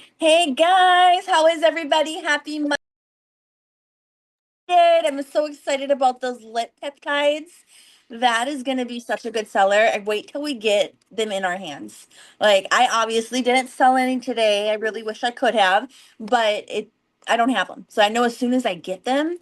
Hey guys, how is everybody? Happy Monday. I'm so excited about those lit peptides. That is going to be such a good seller. I wait till we get them in our hands. Like I obviously didn't sell any today. I really wish I could have, but I don't have them. So I know as soon as I get them,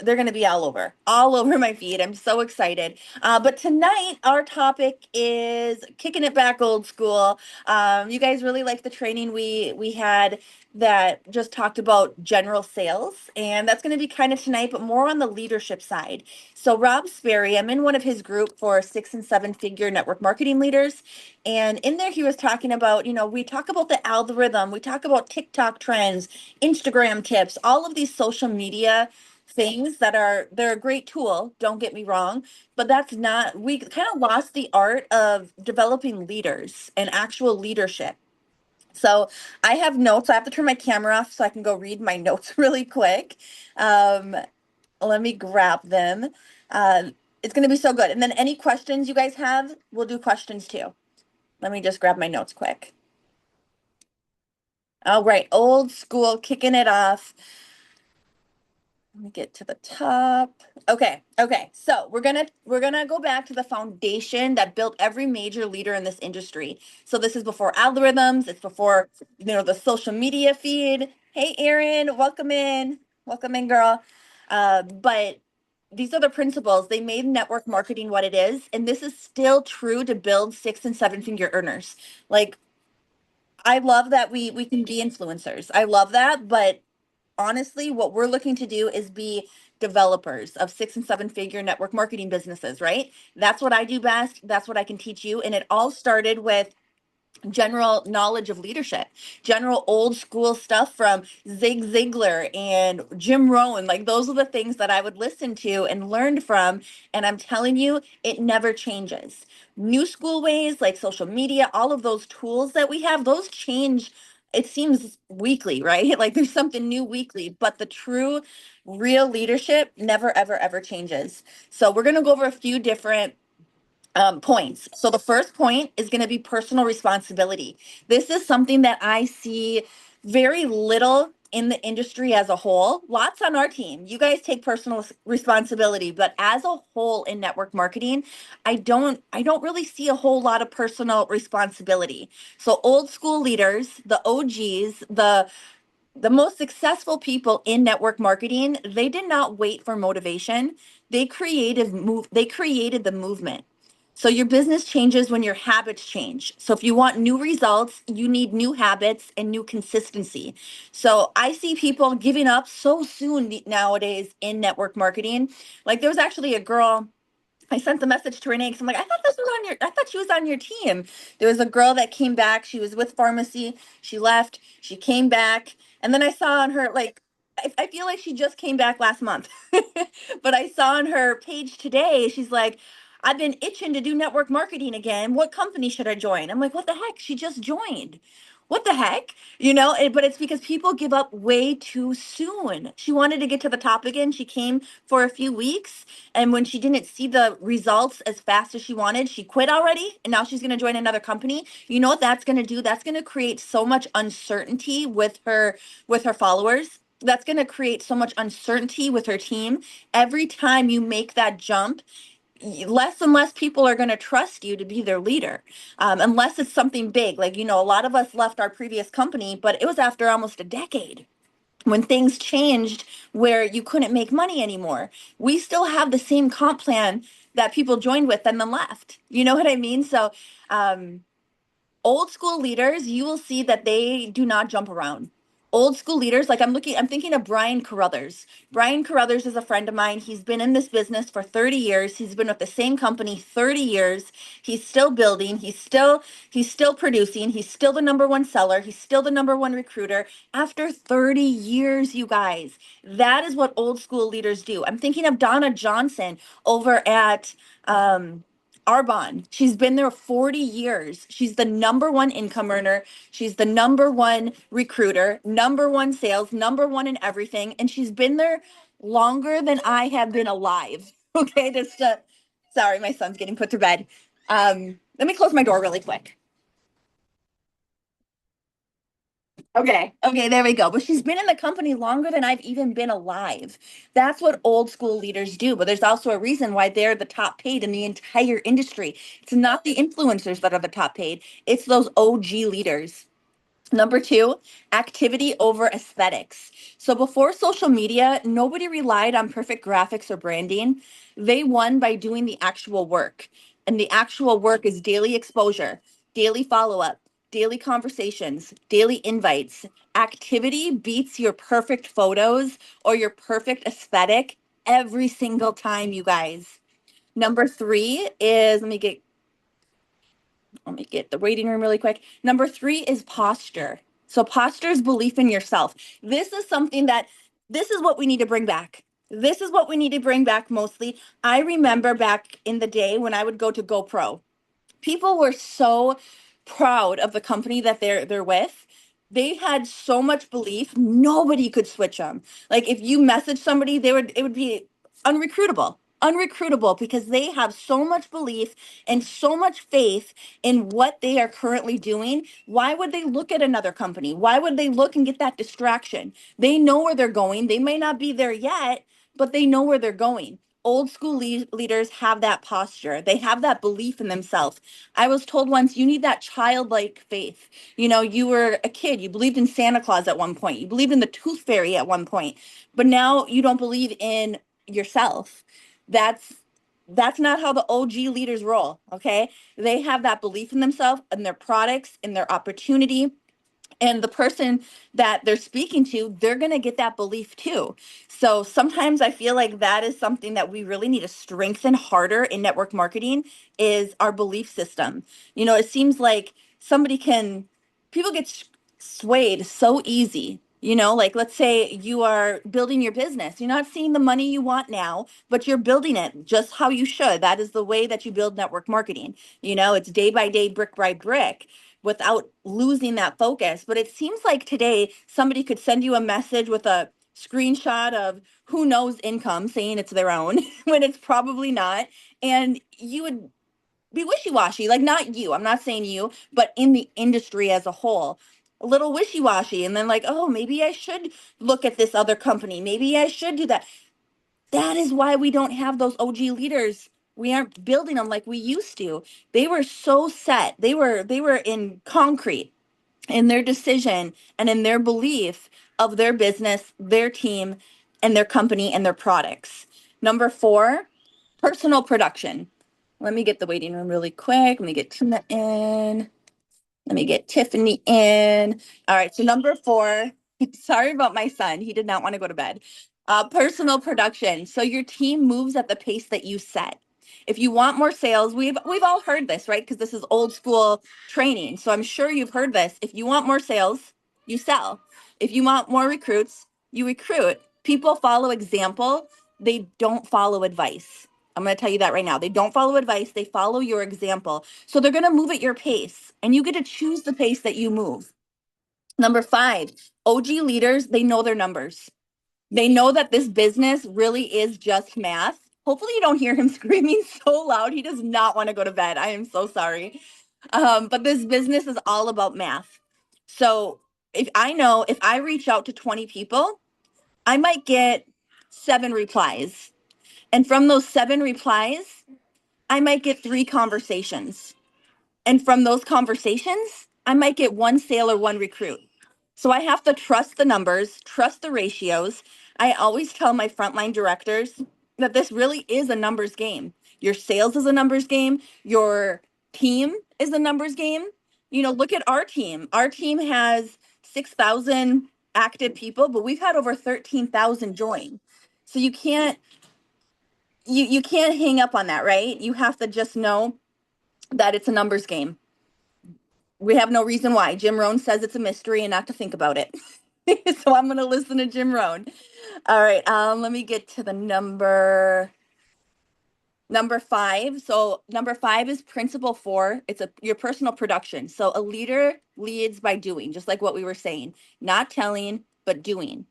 they're going to be all over my feed. I'm so excited. But tonight, our topic is kicking it back old school. You guys really like the training we had that just talked about general sales, and that's going to be kind of tonight, but more on the leadership side. So Rob Sperry, I'm in one of his group for 6 and 7 figure network marketing leaders, and in there he was talking about, we talk about the algorithm, we talk about TikTok trends, Instagram tips, all of these social media things they're a great tool, don't get me wrong, but that's not we kind of lost the art of developing leaders and actual leadership. So I have notes. I have to turn my camera off so I can go read my notes really quick. um, Let me grab them. It's going to be so good, and then any questions you guys have, we'll do questions too. Let me just grab my notes quick. All right, old school, kicking it off. Let me get to the top. Okay. So we're gonna go back to the foundation that built every major leader in this industry. So this is before algorithms. It's before the social media feed. Hey, Erin, welcome in, girl. But these are the principles. They made network marketing what it is, and this is still true to build 6 and 7 figure earners. Like I love that we can be influencers. I love that, but honestly, what we're looking to do is be developers of 6 and 7 figure network marketing businesses, right? That's what I do best. That's what I can teach you. And it all started with general knowledge of leadership, general old school stuff from Zig Ziglar and Jim Rohn. Like those are the things that I would listen to and learned from. And I'm telling you, it never changes. New school ways like social media, all of those tools that we have, those change. It seems weekly, right? Like there's something new weekly, but the true, real leadership never, ever, ever changes. So we're going to go over a few different points. So the first point is going to be personal responsibility. This is something that I see very little in the industry as a whole. Lots on our team. You guys take personal responsibility, but as a whole in network marketing, I don't really see a whole lot of personal responsibility. So old school leaders, the OGs, the most successful people in network marketing, they did not wait for motivation. They created the movement. So your business changes when your habits change. So if you want new results, you need new habits and new consistency. So I see people giving up so soon nowadays in network marketing. Like there was actually a girl, I sent the message to Renee because I'm like, I thought she was on your team. There was a girl that came back. She was with pharmacy. She left. She came back. And then I saw on her, like, I feel like she just came back last month. But I saw on her page today, she's like, I've been itching to do network marketing again. What company should I join? I'm like, what the heck? She just joined. What the heck? But it's because people give up way too soon. She wanted to get to the top again. She came for a few weeks, and when she didn't see the results as fast as she wanted, she quit already. And now she's going to join another company. You know what that's going to do? That's going to create so much uncertainty with her followers. That's going to create so much uncertainty with her team. Every time you make that jump, less and less people are going to trust you to be their leader, unless it's something big. Like, a lot of us left our previous company, but it was after almost a decade when things changed where you couldn't make money anymore. We still have the same comp plan that people joined with and then left. You know what I mean? So, um, old school leaders, you will see that they do not jump around. Old school leaders, like I'm thinking of Brian Carruthers. Brian Carruthers is a friend of mine. He's been in this business for 30 years. He's been with the same company 30 years. He's still building, he's still producing, he's still the number one seller, he's still the number one recruiter after 30 years, you guys. That is what old school leaders do. I'm thinking of Donna Johnson over at Arbonne. She's been there 40 years. She's the number one income earner. She's the number one recruiter, number one sales, number one in everything. And she's been there longer than I have been alive. Okay, sorry, my son's getting put to bed. Let me close my door really quick. Okay. Okay, there we go. But she's been in the company longer than I've even been alive. That's what old school leaders do. But there's also a reason why they're the top paid in the entire industry. It's not the influencers that are the top paid, it's those OG leaders. Number two, activity over aesthetics. So before social media, nobody relied on perfect graphics or branding. They won by doing the actual work. And the actual work is daily exposure, daily follow up, daily conversations, daily invites. Activity beats your perfect photos or your perfect aesthetic every single time, you guys. Number three is, let me get the waiting room really quick. Number three is posture. So posture is belief in yourself. This is something that this is what we need to bring back. This is what we need to bring back mostly. I remember back in the day when I would go to GoPro, people were so proud of the company that they're with. They had so much belief, nobody could switch them. Like if you message somebody, they would it would be unrecruitable. Unrecruitable because they have so much belief and so much faith in what they are currently doing. Why would they look at another company? Why would they look and get that distraction? They know where they're going. They may not be there yet, but they know where they're going. Old school leaders have that posture. They have that belief in themselves. I was told once, you need that childlike faith. You know, you were a kid, you believed in Santa Claus at one point, you believed in the tooth fairy at one point, but now you don't believe in yourself. That's that's not how the OG leaders roll, okay? They have that belief in themselves and their products and their opportunity, and the person that they're speaking to, they're going to get that belief too. So sometimes I feel like that is something that we really need to strengthen harder in network marketing is our belief system. You know, it seems like somebody can people get swayed so easy. You know, like let's say you are building your business. You're not seeing the money you want now, but you're building it just how you should. That is the way that you build network marketing. You know, it's day by day, brick by brick without losing that focus. But it seems like today somebody could send you a message with a screenshot of who knows income saying it's their own when it's probably not. And you would be wishy-washy, like not you, I'm not saying you, but in the industry as a whole. A little wishy-washy, and then like, oh, maybe I should look at this other company. Maybe I should do that. That is why we don't have those OG leaders. We aren't building them like we used to. They were so set. They were in concrete in their decision and in their belief of their business, their team, and their company and their products. Number four, personal production. Let me get the waiting room really quick. Let me get Tina in. Let me get Tiffany in. All right, so number four, sorry about my son. He did not want to go to bed. Personal production. So your team moves at the pace that you set. If you want more sales, we've all heard this, right? Because this is old school training. So I'm sure you've heard this. If you want more sales, you sell. If you want more recruits, you recruit. People follow example. They don't follow advice. I'm going to tell you that right now. They don't follow advice. They follow your example. So they're going to move at your pace and you get to choose the pace that you move. Number five, OG leaders, they know their numbers. They know that this business really is just math. Hopefully, you don't hear him screaming so loud. He does not want to go to bed. I am so sorry. But this business is all about math. So if I reach out to 20 people, I might get 7 replies. And from those 7 replies, I might get 3 conversations. And from those conversations, I might get 1 sale or 1 recruit. So I have to trust the numbers, trust the ratios. I always tell my frontline directors that this really is a numbers game. Your sales is a numbers game, your team is a numbers game. You know, look at our team. Our team has 6,000 active people, but we've had over 13,000 join. So you can't hang up on that, right? You have to just know that it's a numbers game. We have no reason why. Jim Rohn says it's a mystery and not to think about it. So I'm going to listen to Jim Rohn. All right. Let me get to the number five. So number five is principle four. It's your personal production. So a leader leads by doing, just like what we were saying, not telling, but doing.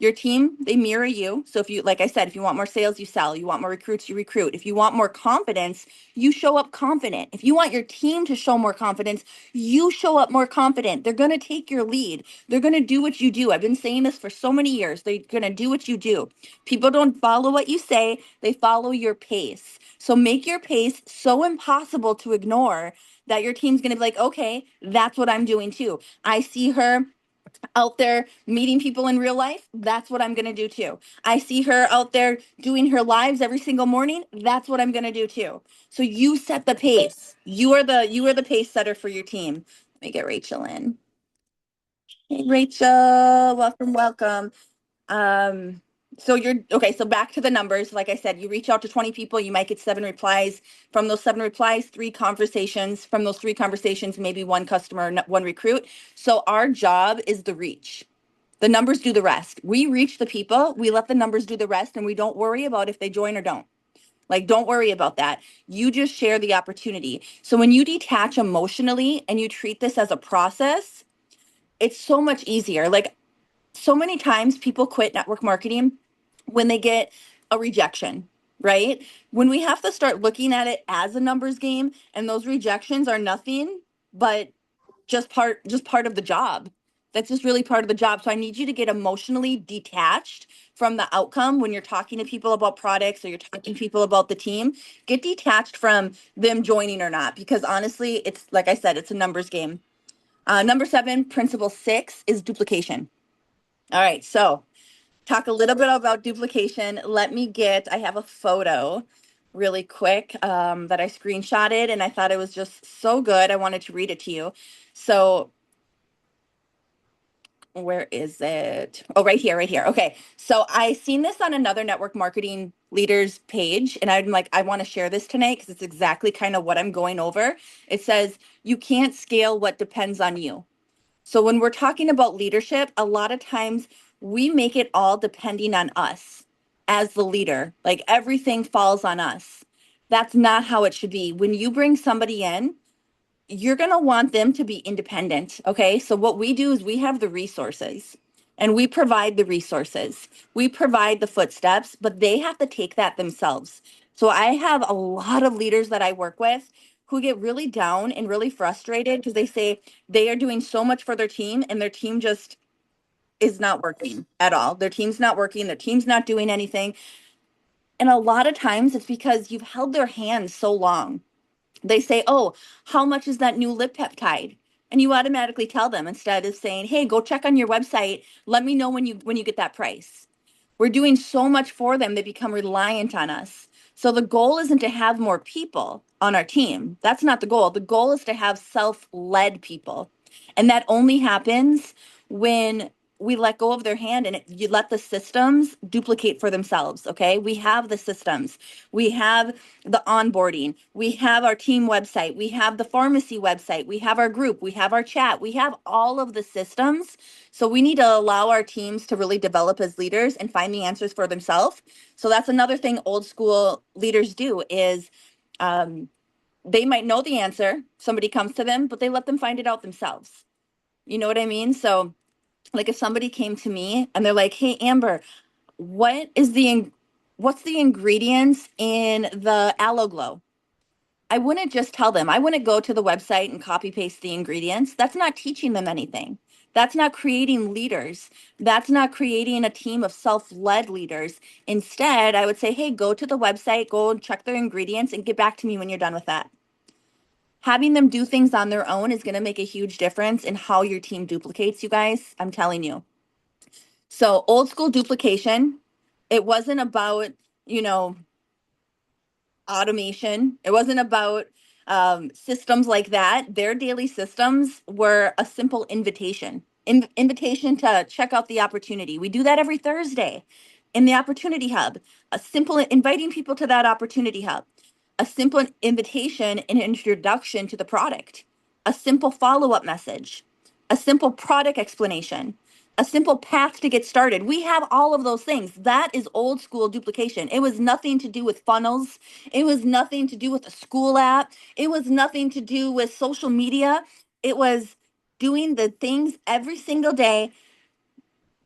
Your team, they mirror you. So if you, like I said, if you want more sales, you sell. You want more recruits, you recruit. If you want more confidence, you show up confident. If you want your team to show more confidence, you show up more confident. They're going to take your lead. They're going to do what you do. I've been saying this for so many years. They're going to do what you do. People don't follow what you say, they follow your pace. So make your pace so impossible to ignore that your team's going to be like, okay, that's what I'm doing too. I see her out there meeting people in real life, that's what I'm going to do too. I see her out there doing her lives every single morning, that's what I'm going to do too. So you set the pace. You are the pace setter for your team. Let me get Rachel in. Hey Rachel, welcome, welcome. Um so you're okay, so back to the numbers. Like I said, you reach out to 20 people, you might get 7 replies. From those 7 replies, 3 conversations. From those 3 conversations, maybe one customer, one recruit. So our job is the reach. The numbers do the rest. We reach the people, we let the numbers do the rest, and we don't worry about if they join or don't. Like, don't worry about that. You just share the opportunity. So when you detach emotionally and you treat this as a process, it's so much easier. Like, so many times people quit network marketing when they get a rejection, right? When we have to start looking at it as a numbers game, and those rejections are nothing but just part of the job. That's just really part of the job. So I need you to get emotionally detached from the outcome when you're talking to people about products or you're talking to people about the team. Get detached from them joining or not, because honestly, it's like I said, it's a numbers game. Number 7, principle 6 is duplication. All right, so talk a little bit about duplication. I have a photo really quick that I screenshotted and I thought it was just so good. I wanted to read it to you. So where is it? Oh, right here, right here. Okay. So I seen this on another network marketing leaders page, and I'm like, I want to share this tonight because it's exactly kind of what I'm going over. It says, you can't scale what depends on you. So when we're talking about leadership, a lot of times we make it all depending on us as the leader. Like everything falls on us. That's not how it should be. When you bring somebody in, you're going to want them to be independent. Okay. So what we do is we have the resources and we provide the resources. We provide the footsteps, but they have to take that themselves. So I have a lot of leaders that I work with who get really down and really frustrated because they say they are doing so much for their team and their team just is not working at all. Their team's not working, their team's not doing anything. And a lot of times it's because you've held their hand so long. They say, "Oh, how much is that new lip peptide?" And you automatically tell them instead of saying, "Hey, go check on your website. Let me know when you get that price." We're doing so much for them, they become reliant on us. So the goal isn't to have more people on our team. That's not the goal. The goal is to have self-led people. And that only happens when we let go of their hand and you let the systems duplicate for themselves. Okay. We have the systems, we have the onboarding, we have our team website, we have the pharmacy website, we have our group, we have our chat, we have all of the systems. So we need to allow our teams to really develop as leaders and find the answers for themselves. So that's another thing old school leaders do is um, they might know the answer. Somebody comes to them, but they let them find it out themselves. You know what I mean? So like if somebody came to me and they're like, "Hey, Amber, what is what's the ingredients in the Aloe Glow?" I wouldn't just tell them. I wouldn't go to the website and copy paste the ingredients. That's not teaching them anything. That's not creating leaders. That's not creating a team of self-led leaders. Instead, I would say, "Hey, go to the website, go and check their ingredients and get back to me when you're done with that." Having them do things on their own is going to make a huge difference in how your team duplicates, you guys. I'm telling you. So, old school duplication, it wasn't about, you know, automation. It wasn't about systems like that. Their daily systems were a simple invitation to check out the opportunity. We do that every Thursday in the Opportunity Hub, a simple inviting people to that Opportunity Hub, a simple invitation and introduction to the product, a simple follow up message, a simple product explanation, a simple path to get started. We have all of those things. That is old school duplication. It was nothing to do with funnels. It was nothing to do with a school app. It was nothing to do with social media. It was doing the things every single day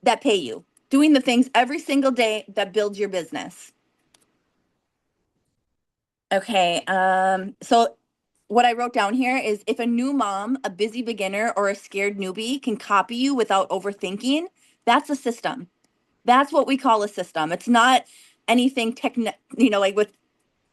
that pay you. doing the things every single day that builds your business. Okay, so what I wrote down here is if a new mom, a busy beginner, or a scared newbie can copy you without overthinking, that's a system. That's what we call a system. It's not anything like with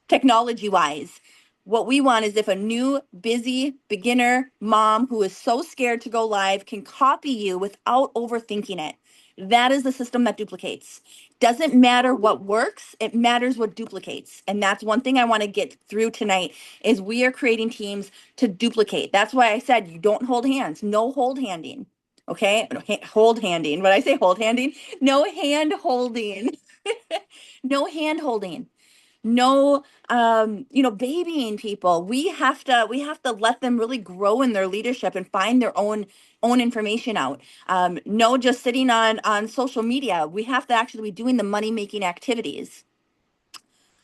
technology wise. What we want is if a new, busy beginner mom who is so scared to go live can copy you without overthinking it. That is the system that duplicates. Doesn't matter what works, it matters what duplicates. And that's one thing I want to get through tonight is we are creating teams to duplicate. That's why I said you don't hold hands, no hold handing. Okay? Hold handing. When I say hold handing, no hand holding. No hand holding. No babying people. We have to let them really grow in their leadership and find their own information out. No just sitting on social media. We have to actually be doing the money making activities.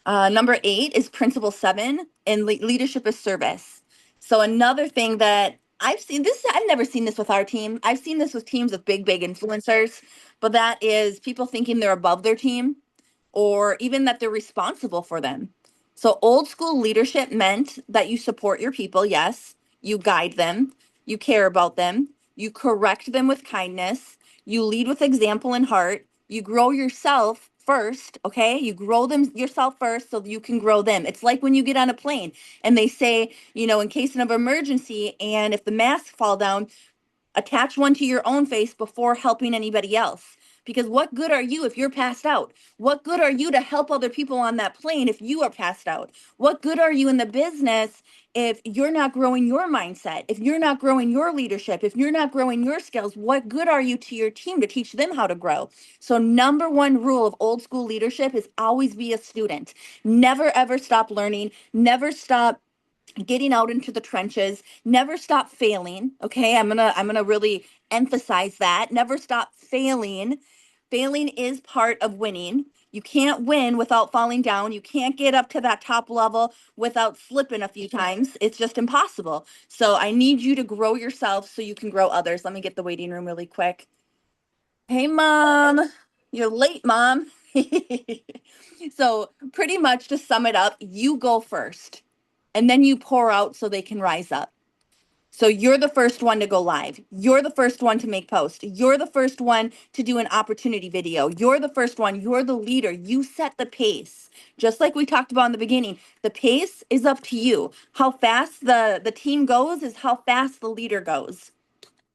Number 8 is principle 7, and leadership is service. So another thing that I've never seen this with our team. I've seen this with teams of big influencers, but that is people thinking they're above their team or even that they're responsible for them. So old school leadership meant that you support your people, yes, you guide them, you care about them, you correct them with kindness, you lead with example and heart, you grow yourself first, okay? You grow them yourself first so you can grow them. It's like when you get on a plane and they say, in case of emergency and if the masks fall down, attach one to your own face before helping anybody else. Because what good are you if you're passed out? What good are you to help other people on that plane if you are passed out? What good are you in the business if you're not growing your mindset? If you're not growing your leadership? If you're not growing your skills? What good are you to your team to teach them how to grow? So, number one rule of old school leadership is always be a student. Never ever stop learning. Never stop getting out into the trenches. Never stop failing. Okay, I'm gonna really emphasize that. Never stop failing. Failing is part of winning. You can't win without falling down. You can't get up to that top level without slipping a few times. It's just impossible. So I need you to grow yourself so you can grow others. Let me get the waiting room really quick. Hey, mom. You're late, mom. So pretty much to sum it up, you go first and then you pour out so they can rise up. So you're the first one to go live. You're the first one to make posts. You're the first one to do an opportunity video. You're the first one. You're the leader. You set the pace. Just like we talked about in the beginning, the pace is up to you. How fast the team goes is how fast the leader goes.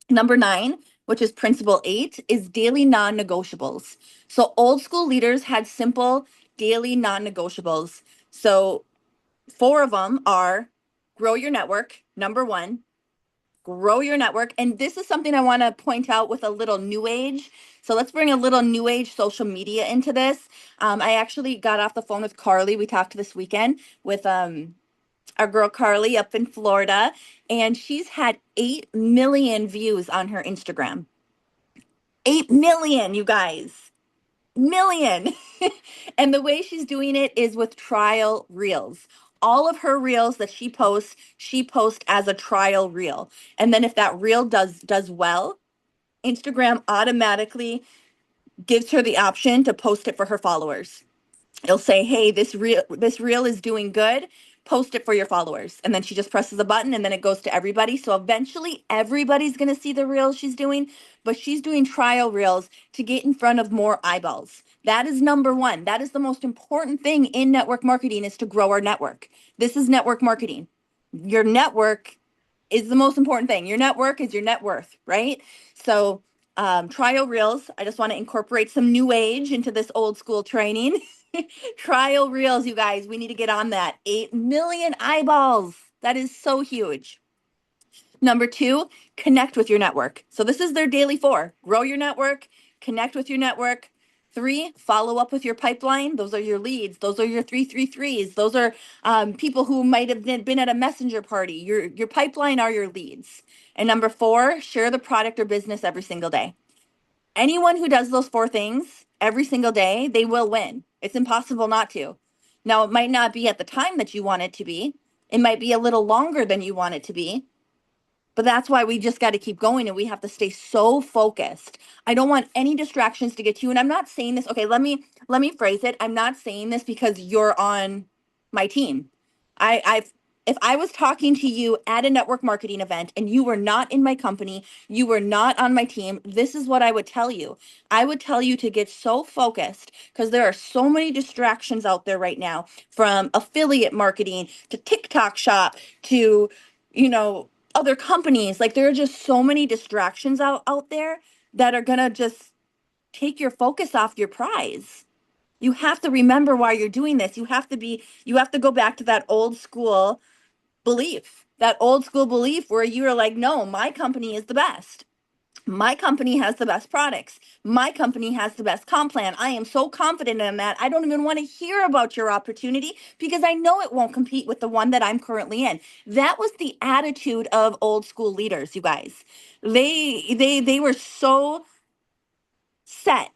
Number 9, which is principle 8, is daily non-negotiables. So old school leaders had simple daily non-negotiables. So 4 of them are grow your network, number 1, grow your network. And this is something I want to point out with a little new age. So let's bring a little new age social media into this. I actually got off the phone with Carly. We talked this weekend with our girl Carly up in Florida, and she's had 8 million views on her Instagram. 8 million, you guys. Million. And the way she's doing it is with trial reels. All of her reels that she posts as a trial reel. And then if that reel does well, Instagram automatically gives her the option to post it for her followers. It'll say, "Hey, this reel is doing good. Post it for your followers." And then she just presses a button and then it goes to everybody. So eventually everybody's going to see the reels she's doing, but she's doing trial reels to get in front of more eyeballs. That is number 1. That is the most important thing in network marketing is to grow our network. This is network marketing. Your network is the most important thing. Your network is your net worth, right? So trial reels. I just want to incorporate some new age into this old school training. Trial reels, you guys, we need to get on that. 8 million eyeballs. That is so huge. Number 2, connect with your network. So this is their daily 4. Grow your network, connect with your network. 3, follow up with your pipeline. Those are your leads. Those are your 333s. Those are people who might have been at a messenger party. Your pipeline are your leads. And number 4, share the product or business every single day. Anyone who does those 4 things every single day, they will win. It's impossible not to. Now, it might not be at the time that you want it to be. It might be a little longer than you want it to be. But that's why we just got to keep going and we have to stay so focused. I don't want any distractions to get to you. And I'm not saying this, okay, let me phrase it. I'm not saying this because you're on my team. I've if I was talking to you at a network marketing event and you were not in my company, you were not on my team, this is what I would tell you. I would tell you to get so focused because there are so many distractions out there right now, from affiliate marketing to TikTok shop to, you know, other companies. Like there are just so many distractions out there that are gonna just take your focus off your prize. You have to remember why you're doing this. You have to go back to that old school belief where you are like, no, my company is the best. My company has the best products. My company has the best comp plan. I am so confident in that. I don't even want to hear about your opportunity because I know it won't compete with the one that I'm currently in. That was the attitude of old school leaders, you guys. They were so set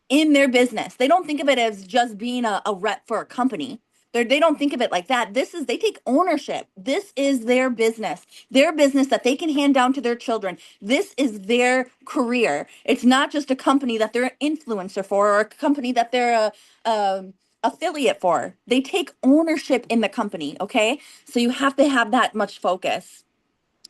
in their business. They don't think of it as just being a rep for a company. They don't think of it like that. They take ownership. This is their business that they can hand down to their children. This is their career. It's not just a company that they're an influencer for or a company that they're a affiliate for. They take ownership in the company. Okay. So you have to have that much focus.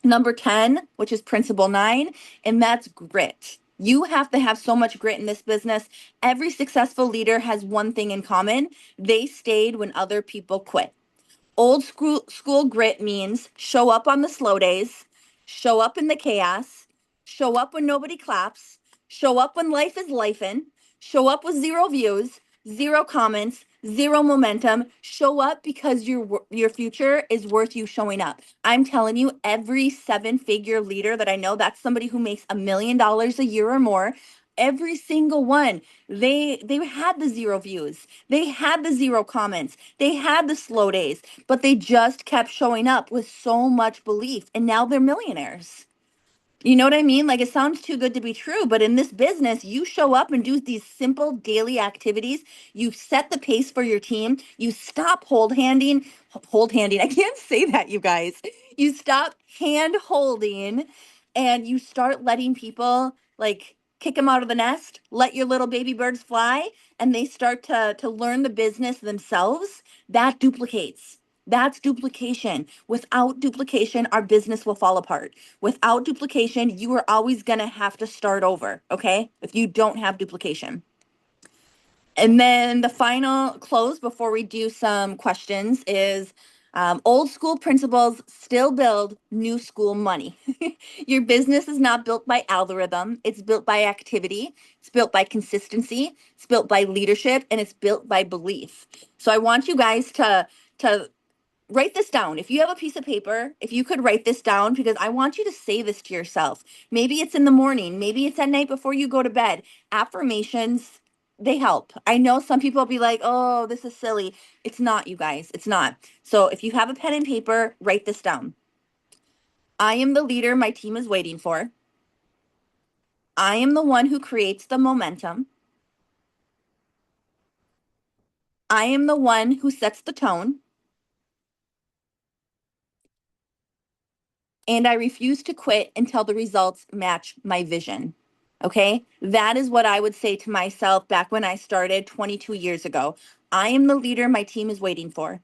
Number 10, which is principle 9, and that's grit. You have to have so much grit in this business. Every successful leader has one thing in common: they stayed when other people quit. Old school grit means show up on the slow days, show up in the chaos, show up when nobody claps, show up when life is lifing, show up with zero views, zero comments, zero momentum. Show up because your future is worth you showing up. I'm telling you, every seven-figure leader that I know, that's somebody who makes $1 million a year or more. Every single one, they had the zero views, they had the zero comments, they had the slow days, but they just kept showing up with so much belief, and now they're millionaires. You know what I mean? Like, it sounds too good to be true, but in this business, you show up and do these simple daily activities. You set the pace for your team. You stop hold handing. I can't say that, you guys. You stop hand holding and you start letting people, like, kick them out of the nest, let your little baby birds fly, and they start to learn the business themselves. That duplicates. That's duplication. Without duplication, our business will fall apart. Without duplication, you are always going to have to start over, okay? If you don't have duplication. And then the final close before we do some questions is, old school principles still build new school money. Your business is not built by algorithm, it's built by activity, it's built by consistency, it's built by leadership, and it's built by belief. So I want you guys to write this down. If you have a piece of paper, if you could write this down, because I want you to say this to yourself. Maybe it's in the morning, maybe it's at night before you go to bed. Affirmations, they help. I know some people will be like, oh, this is silly. It's not, you guys. It's not. So if you have a pen and paper, write this down. I am the leader my team is waiting for. I am the one who creates the momentum. I am the one who sets the tone. And I refuse to quit until the results match my vision. Okay. That is what I would say to myself back when I started 22 years ago. I am the leader my team is waiting for.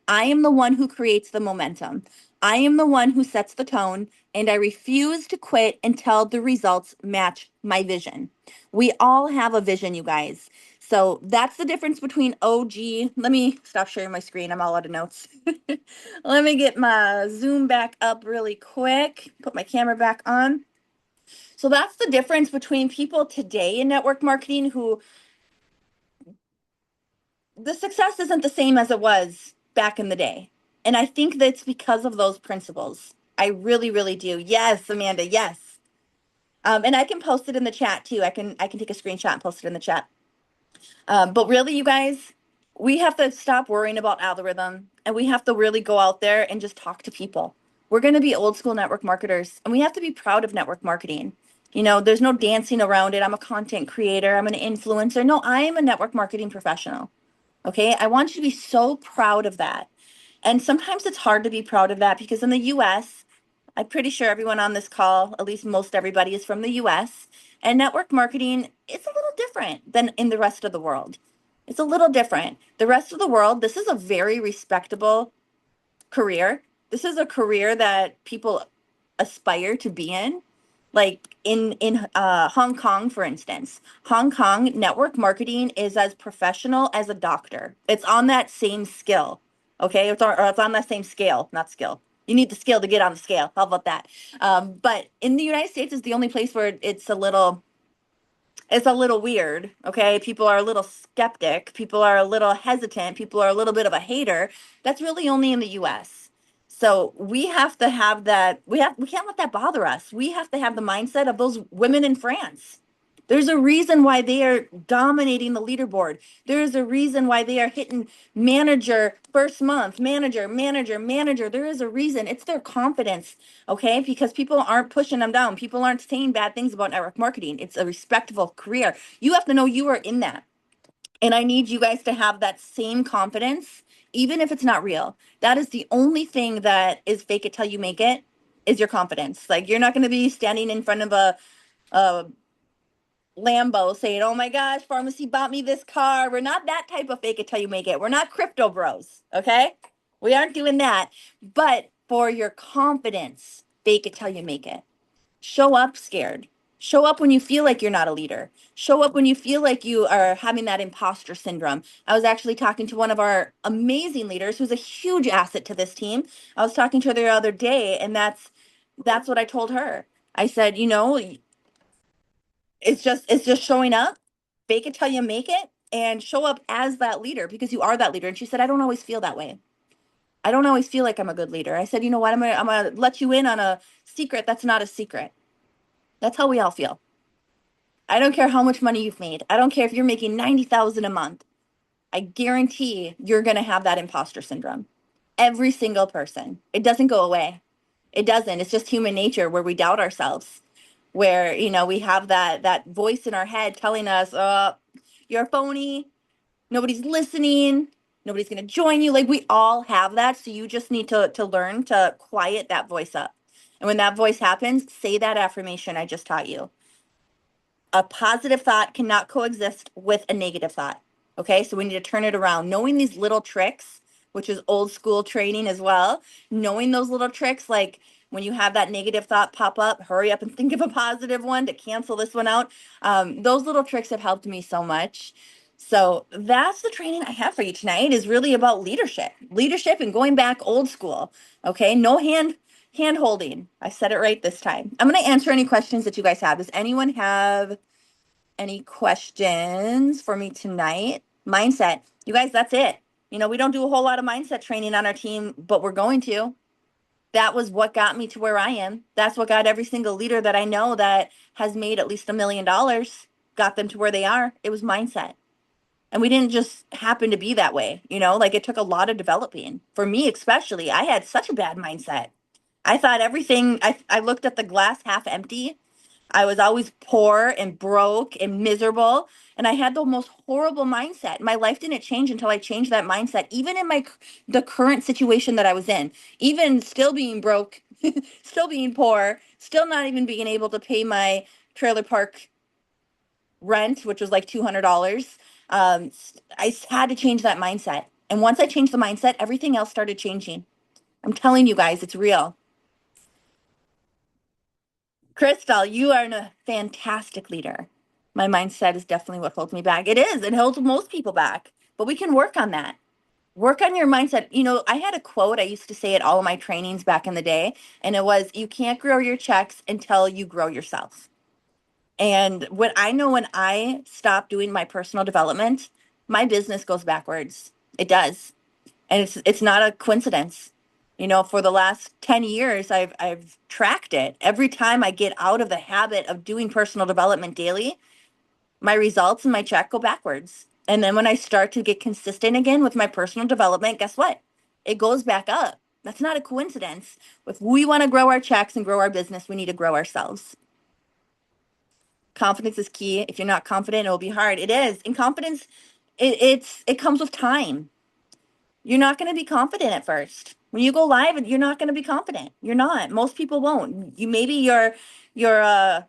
I am the one who creates the momentum. I am the one who sets the tone, and I refuse to quit until the results match my vision. We all have a vision, you guys. So that's the difference between OG. Let me stop sharing my screen. I'm all out of notes. Let me get my Zoom back up really quick, put my camera back on. So that's the difference between people today in network marketing who the success isn't the same as it was back in the day. And I think that's because of those principles. I really, really do. Yes, Amanda, yes. And I can post it in the chat too. I can take a screenshot and post it in the chat. But really, you guys, we have to stop worrying about algorithm and we have to really go out there and just talk to people. We're going to be old school network marketers and we have to be proud of network marketing. You know, there's no dancing around it. I'm a content creator, I'm an influencer. No, I am a network marketing professional. Okay. I want you to be so proud of that. And sometimes it's hard to be proud of that because in the US, I'm pretty sure everyone on this call, at least most everybody, is from the US. And network marketing is a little different than in the rest of the world. It's a little different. The rest of the world, this is a very respectable career. This is a career that people aspire to be in. Like in Hong Kong, for instance, Hong Kong network marketing is as professional as a doctor. It's on that same skill. Okay, it's on that same scale, not skill. You need the skill to get on the scale. How about that? But in the United States is the only place where it's a little weird. Okay, people are a little skeptic, people are a little hesitant, people are a little bit of a hater. That's really only in the US. So we have to have that, we can't let that bother us. We have to have the mindset of those women in France. There's a reason why they are dominating the leaderboard. There's a reason why they are hitting manager first month, manager, manager, manager. There is a reason. It's their confidence, okay? Because people aren't pushing them down. People aren't saying bad things about network marketing. It's a respectable career. You have to know you are in that. And I need you guys to have that same confidence, even if it's not real. That is the only thing that is fake it till you make it, is your confidence. Like, you're not going to be standing in front of a Lambo saying, "Oh my gosh, pharmacy bought me this car." We're not that type of fake it till you make it. We're not crypto bros, okay? We aren't doing that. But for your confidence, fake it till you make it. Show up scared. Show up when you feel like you're not a leader. Show up when you feel like you are having that imposter syndrome. I was actually talking to one of our amazing leaders who's a huge asset to this team. I was talking to her the other day, and that's what I told her. I said, it's just showing up, fake it till you make it, and show up as that leader because you are that leader. And she said, I don't always feel that way. I don't always feel like I'm a good leader. I said, you know what? I'm gonna let you in on a secret that's not a secret. That's how we all feel. I don't care how much money you've made. I don't care if you're making 90,000 a month. I guarantee you're gonna have that imposter syndrome. Every single person. It doesn't go away. It doesn't. It's just human nature where we doubt ourselves, where we have that voice in our head telling us, you're a phony, nobody's listening, nobody's going to join you. Like, we all have that, so you just need to learn to quiet that voice up. And when that voice happens, say that affirmation I just taught you. A positive thought cannot coexist with a negative thought. Okay, so we need to turn it around. Knowing these little tricks, which is old school training as well, knowing those little tricks, like when you have that negative thought pop up, hurry up and think of a positive one to cancel this one out. Those little tricks have helped me so much. So that's the training I have for you tonight, is really about leadership and going back old school. Okay, no hand holding. I said it right this time. I'm going to answer any questions that you guys have. Does anyone have any questions for me tonight? Mindset. You guys, that's it. We don't do a whole lot of mindset training on our team, but we're going to. That was what got me to where I am. That's what got every single leader that I know that has made at least $1 million, got them to where they are. It was mindset. And we didn't just happen to be that way, like, it took a lot of developing. For me, especially, I had such a bad mindset. I thought everything, I looked at the glass half empty. I was always poor and broke and miserable. And I had the most horrible mindset. My life didn't change until I changed that mindset, even in the current situation that I was in, even still being broke, still being poor, still not even being able to pay my trailer park rent, which was like $200. I had to change that mindset. And once I changed the mindset, everything else started changing. I'm telling you guys, it's real. Crystal, you are a fantastic leader. My mindset is definitely what holds me back. It is. It holds most people back. But we can work on that. Work on your mindset. I had a quote I used to say at all of my trainings back in the day, and it was, you can't grow your checks until you grow yourself. And when I stop doing my personal development, my business goes backwards. It does. And it's not a coincidence. For the last 10 years, I've tracked it. Every time I get out of the habit of doing personal development daily, my results and my check go backwards. And then when I start to get consistent again with my personal development, guess what? It goes back up. That's not a coincidence. If we want to grow our checks and grow our business, we need to grow ourselves. Confidence is key. If you're not confident, it'll be hard. It is. And confidence, it comes with time. You're not going to be confident at first. When you go live, you're not going to be confident. You're not. Most people won't. You're you're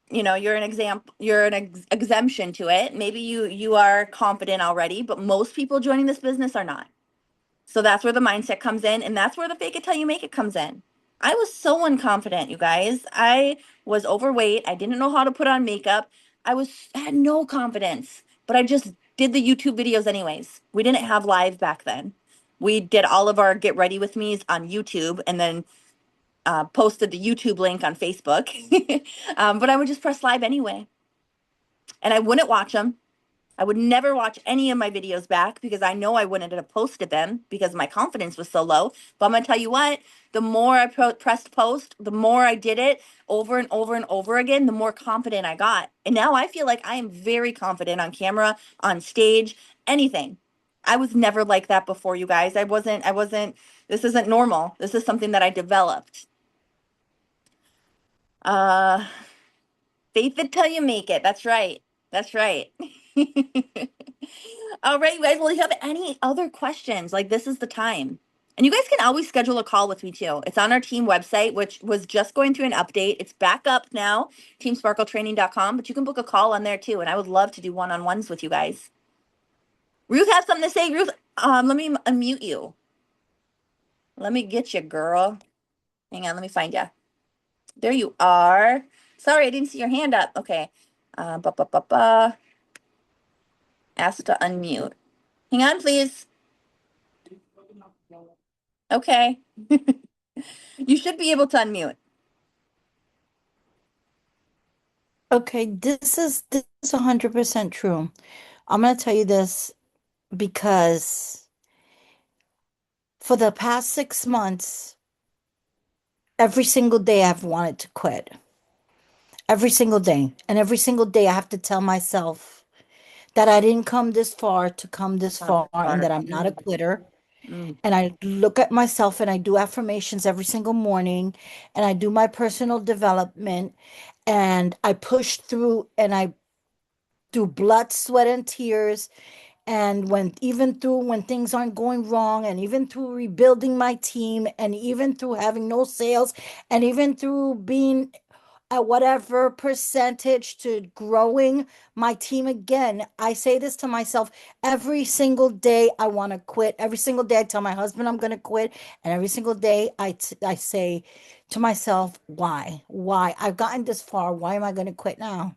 an exemption to it. Maybe you are confident already, but most people joining this business are not. So that's where the mindset comes in, and that's where the fake it till you make it comes in. I was so unconfident, you guys. I was overweight. I didn't know how to put on makeup. I had no confidence, but I just did the YouTube videos anyways. We didn't have live back then. We did all of our get ready with me's on YouTube and then posted the YouTube link on Facebook. But I would just press live anyway. And I wouldn't watch them. I would never watch any of my videos back because I know I wouldn't have posted them because my confidence was so low. But I'm going to tell you what, the more I pressed post, the more I did it over and over and over again, the more confident I got. And now I feel like I am very confident on camera, on stage, anything. I was never like that before, you guys. This isn't normal. This is something that I developed. Uh, faith it till you make it. That's right. That's right. All right, you guys. Well, if you have any other questions, like this is the time. And you guys can always schedule a call with me too. It's on our team website, which was just going through an update. It's back up now, teamsparkletraining.com, but you can book a call on there too. And I would love to do one-on-ones with you guys. Ruth has something to say. Ruth, let me unmute you. Let me get you, girl. Hang on, let me find you. There you are. Sorry, I didn't see your hand up. Okay. Ask to unmute. Hang on, please. Okay. You should be able to unmute. Okay, this is 100% true. I'm going to tell you this because for the past 6 months, every single day I've wanted to quit. Every single day. And every single day I have to tell myself that I didn't come this far to come this far and that I'm not a quitter. Mm. And I look at myself and I do affirmations every single morning and I do my personal development and I push through and I do blood, sweat, and tears. And when things aren't going wrong, and even through rebuilding my team, and even through having no sales, and even through being at whatever percentage to growing my team again, I say this to myself every single day. I want to quit. Every single day I tell my husband I'm going to quit, and every single day I say to myself, why I've gotten this far, why am I going to quit now?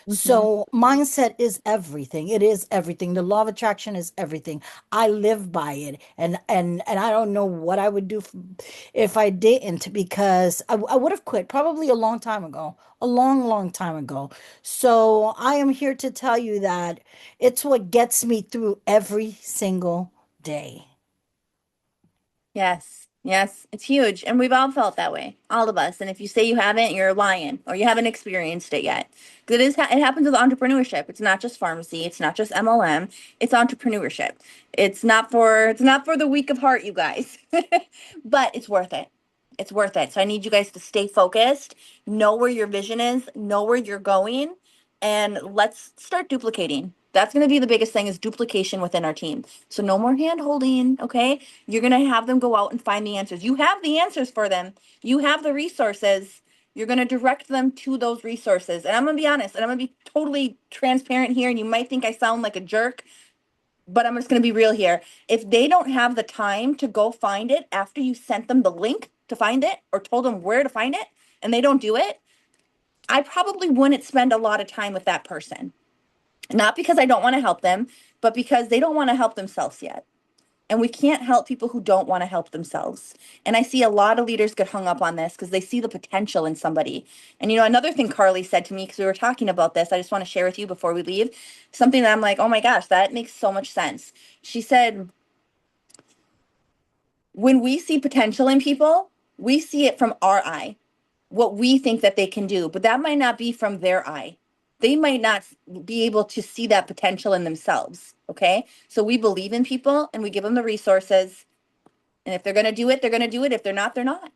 Mhm. So mindset is everything. It is everything. The law of attraction is everything. I live by it, and I don't know what I would do if I didn't, because I would have quit probably a long time ago, a long, long time ago. So I am here to tell you that it's what gets me through every single day. Yes, yes, it's huge. And we've all felt that way, all of us. And if you say you haven't, you're lying or you haven't experienced it yet. 'Cause it happens with entrepreneurship. It's not just pharmacy, it's not just MLM, it's entrepreneurship. It's not for the weak of heart, you guys. But it's worth it. It's worth it. So I need you guys to stay focused, know where your vision is, know where you're going, and let's start duplicating. That's going to be the biggest thing is duplication within our team. So no more hand holding, okay? You're going to have them go out and find the answers. You have the answers for them. You have the resources. You're going to direct them to those resources. And I'm going to be honest, and I'm going to be totally transparent here. And you might think I sound like a jerk, but I'm just going to be real here. If they don't have the time to go find it after you sent them the link to find it or told them where to find it, and they don't do it, I probably wouldn't spend a lot of time with that person. Not because I don't want to help them, but because they don't want to help themselves yet. And we can't help people who don't want to help themselves. And I see a lot of leaders get hung up on this because they see the potential in somebody. And another thing Carly said to me, because we were talking about this, I just want to share with you before we leave, something that I'm like, oh my gosh, that makes so much sense. She said, when we see potential in people, we see it from our eye, what we think that they can do, but that might not be from their eye. They might not be able to see that potential in themselves. Okay. So we believe in people and we give them the resources. And if they're going to do it, they're going to do it. If they're not, they're not.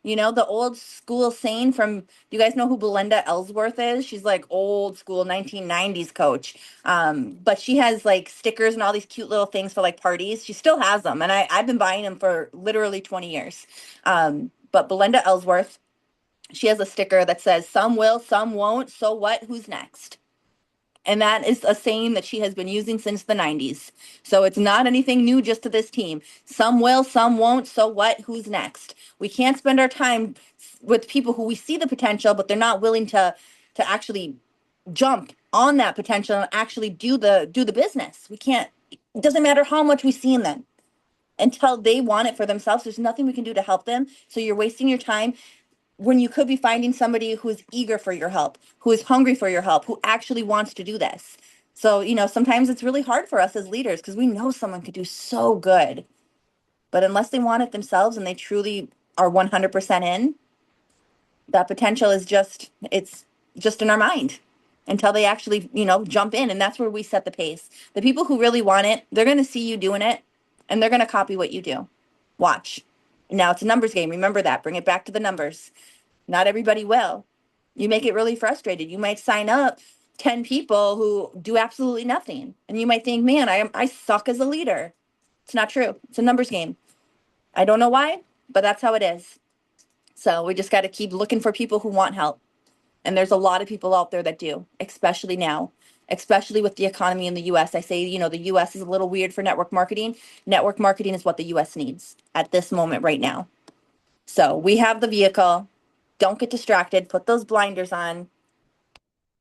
You know, the old school saying from, do you guys know who Belinda Ellsworth is? She's like old school 1990s coach. But she has like stickers and all these cute little things for like parties. She still has them. And I've been buying them for literally 20 years. But Belinda Ellsworth, she has a sticker that says, some will, some won't. So what? Who's next? And that is a saying that she has been using since the 90s. So it's not anything new just to this team. Some will, some won't. So what? Who's next? We can't spend our time with people who we see the potential, but they're not willing to actually jump on that potential and actually do the business. We can't, it doesn't matter how much we see in them. Until they want it for themselves, there's nothing we can do to help them. So you're wasting your time when you could be finding somebody who is eager for your help, who is hungry for your help, who actually wants to do this. So, sometimes it's really hard for us as leaders because we know someone could do so good. But unless they want it themselves and they truly are 100% in, that potential is it's just in our mind until they actually, jump in. And that's where we set the pace. The people who really want it, they're going to see you doing it and they're going to copy what you do. Watch. Now it's a numbers game. Remember that. Bring it back to the numbers. Not everybody will. You make it really frustrated. You might sign up 10 people who do absolutely nothing. And you might think, man, I suck as a leader. It's not true. It's a numbers game. I don't know why, but that's how it is. So we just got to keep looking for people who want help. And there's a lot of people out there that do, especially now, especially with the economy in the US. I say, the US is a little weird for network marketing. Network marketing is what the US needs at this moment right now. So we have the vehicle. Don't get distracted. Put those blinders on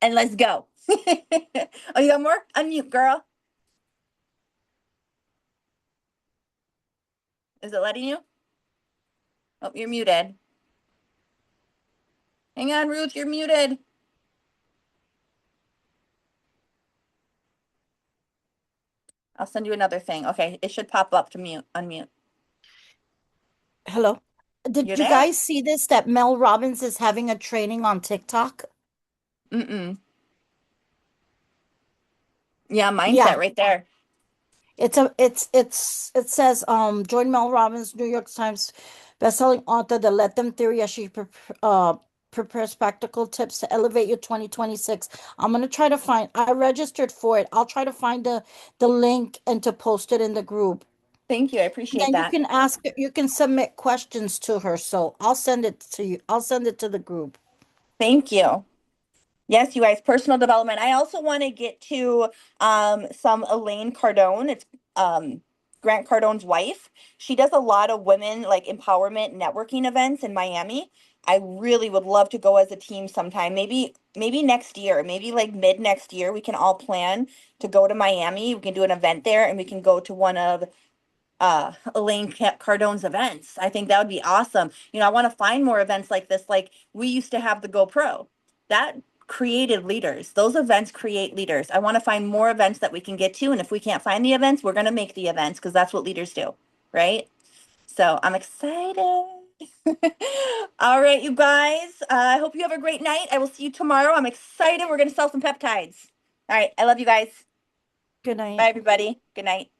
and let's go. Oh, you got more? Unmute, girl. Is it letting you? Oh, you're muted. Hang on, Ruth, you're muted. I'll send you another thing. Okay, it should pop up to unmute. Hello. You're Did you there? guys see this that Mel Robbins is having a training on TikTok? Mm-mm. Yeah, Yeah, mindset right there. it says join Mel Robbins, New York Times bestselling author, the Let Them theory as she prepares practical tips to elevate your 2026. I'm gonna try to find I registered for it. I'll try to find the link and to post it in the group. Thank you. I And appreciate then that. you can submit questions to her. So I'll send it to you. I'll send it to the group. Thank you. Yes, you guys, personal development. I also want to get to some Elaine Cardone. It's Grant Cardone's wife. She does a lot of women like empowerment networking events in Miami. I really would love to go as a team sometime. Maybe next year, maybe like mid next year, we can all plan to go to Miami. We can do an event there and we can go to one of Elaine Cardone's events. I think that would be awesome. I want to find more events like this. Like we used to have the GoPro. That created leaders. Those events create leaders. I want to find more events that we can get to. And if we can't find the events, we're going to make the events because that's what leaders do. Right. So I'm excited. All right, you guys. I hope you have a great night. I will see you tomorrow. I'm excited. We're going to sell some peptides. All right. I love you guys. Good Bye, night. everybody. Good night.